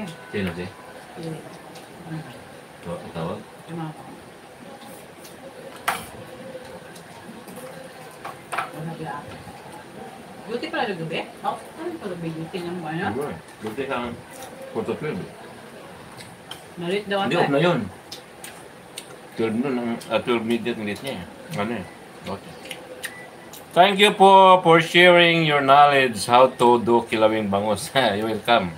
eh. Sino si? Ano? Tawag? Yung mga pa. Wala bila. Duty pala na gabi? Oh, ano pala ba duty ng ano? Buti kang 4-12. Nalit daw Hindi, ata. off na yun. 12 nun, 12 midnight ng niya. Ano eh? Okay. Thank you for sharing your knowledge how to do kilawing bangus. You're welcome.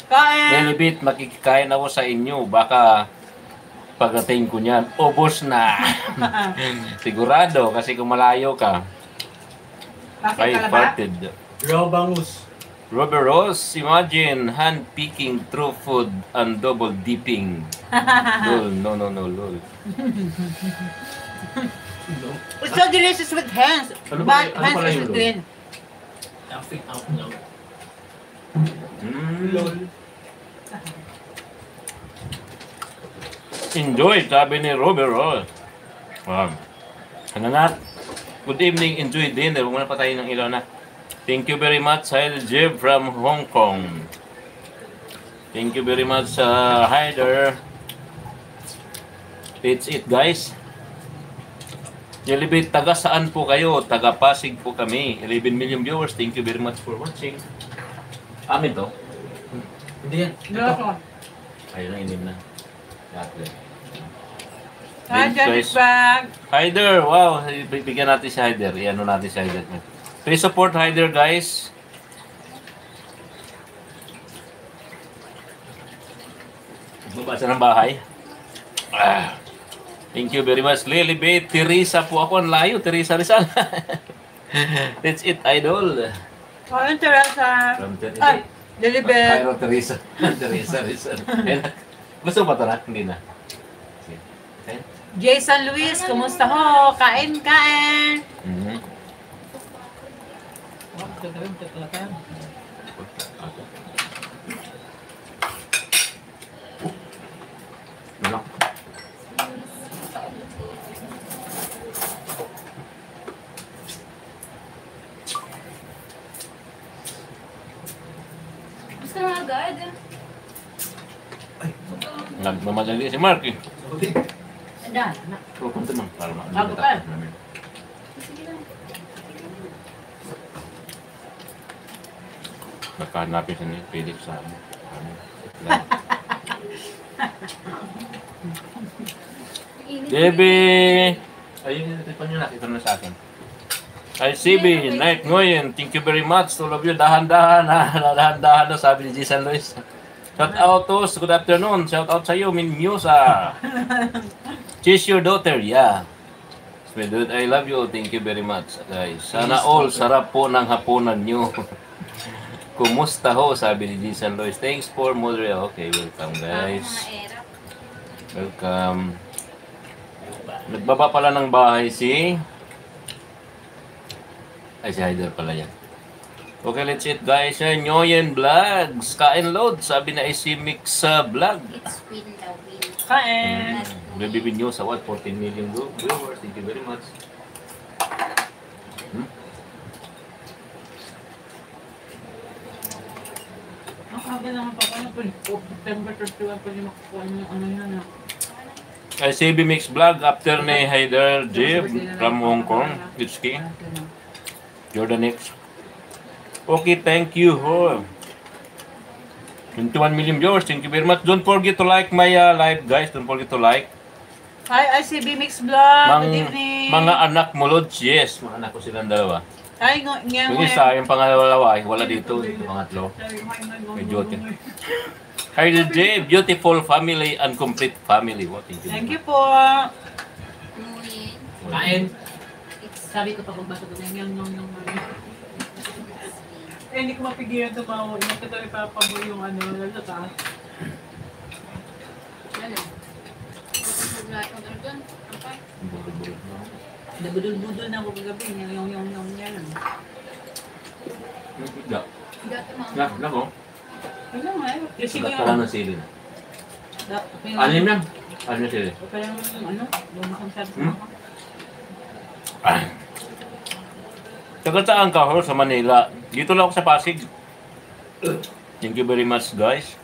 Kain! Lilibit, makikikain ako sa inyo. Baka pagdating ko niyan, ubos na. Sigurado, kasi kung malayo ka, Bakit ay pala ba? parted. Raw bangus. Robert Ross, imagine hand-picking through food and double dipping. Lol, no, lol. It's so delicious with hands. Ano But pala hands yung is lol? green. Nothing out now. Lol. Enjoy, sabi ni Robert Ross. Ano na? Good evening, enjoy dinner. Huwag mo na patayin ng ilaw na. Thank you very much, Haider Jib from Hong Kong. Thank you very much, Haider. That's it, guys. Jelibit, taga saan po kayo? Taga Pasig po kami. 11 million viewers. Thank you very much for watching. Amin to? Hindi yan. Ito. Ayun na, inim na. Hi, Thanks, Janet guys. Bag. Haider, wow. Bigyan natin si Haider. Iano natin si Haider. Please support Haider, guys. Bubasa ng bahay. Thank you very much, Lilibet. Teresa po ako. Ang layo. Teresa Rizal. That's it, idol. Ano, Teresa? From Ay, Lilibet. Cairo, Teresa. Teresa Rizal. Gusto mo pa ito na? Hindi na. Sige. Okay. Jason Luis, kumusta ho? Kain, kain. Ano? Gusto na agad. Nagmamadali si Mark eh. Andan, anak. Pupunta naman para Bago pa. Sige lang. Nakahanapin siya ni Felix sa amin. Debbie! Ayun yung tipan nyo, nakita na sa akin. Ay, CB, Night Ngoyen, thank you very much to all of you. Dahan-dahan ha, dahan-dahan na, sabi ni Jason Luis. Shout out to us, good afternoon. Shout out sa iyo, Min Musa. She's your daughter, yeah. Sweet dude, I love you, thank you very much, guys. Sana all, sarap po ng hapunan nyo. Kumusta ho, sabi ni Jason Luis. Thanks for moderating. Okay, welcome guys. Welcome. Nagbaba pala ng bahay si... Ay, si Haider pala yan. Okay, let's eat guys. Nyoyen Vlogs. Kain load. Sabi na si Mix Vlog. It's win the win. Kain. Baby News sa what? 14 million viewers. Thank you very much. Ang aga naman pa. Ano pa? September 31 pa rin makukuha niyo. Ano yan na? Ay, CB Mix Vlog. After ni Haider Jib from Hong Kong. It's king. You're the next. Okay, thank you. 21 million viewers. Thank you very much. Don't forget to like my live, guys. Don't forget to like. Hi, ICB Mix Vlog. Good evening. Mga anak mo, Lods. Yes, mga anak ko silang dalawa. Ay, Yung isa, yung pangalawa, ay wala dito. Yung pangatlo. Medyo okay. Hi, DJ. Beautiful family and complete family. What thank you. Thank you po. Ngunit, Kain. Sabi ko pa pagbasa ko na yung eh, hindi ko mapigilan tumawa. Hindi ko tayo ipapaboy yung ano, lalo ka. ano? Gusto mo lahat ng organ? Okay. Bulod-bulod na. Nabudol-budol na ako kagabi. Yung yan. Nagpigla. Dati mga. Na ko. Ano nga eh. Kasi ko Sugat ka lang ng sili na. yung... Anim yan. Anim yung sili. Kaya yung ano, lumakang sabi ko. Taga saan ka, ho? Sa Manila. Dito lang ako sa Pasig. Thank you very much, guys.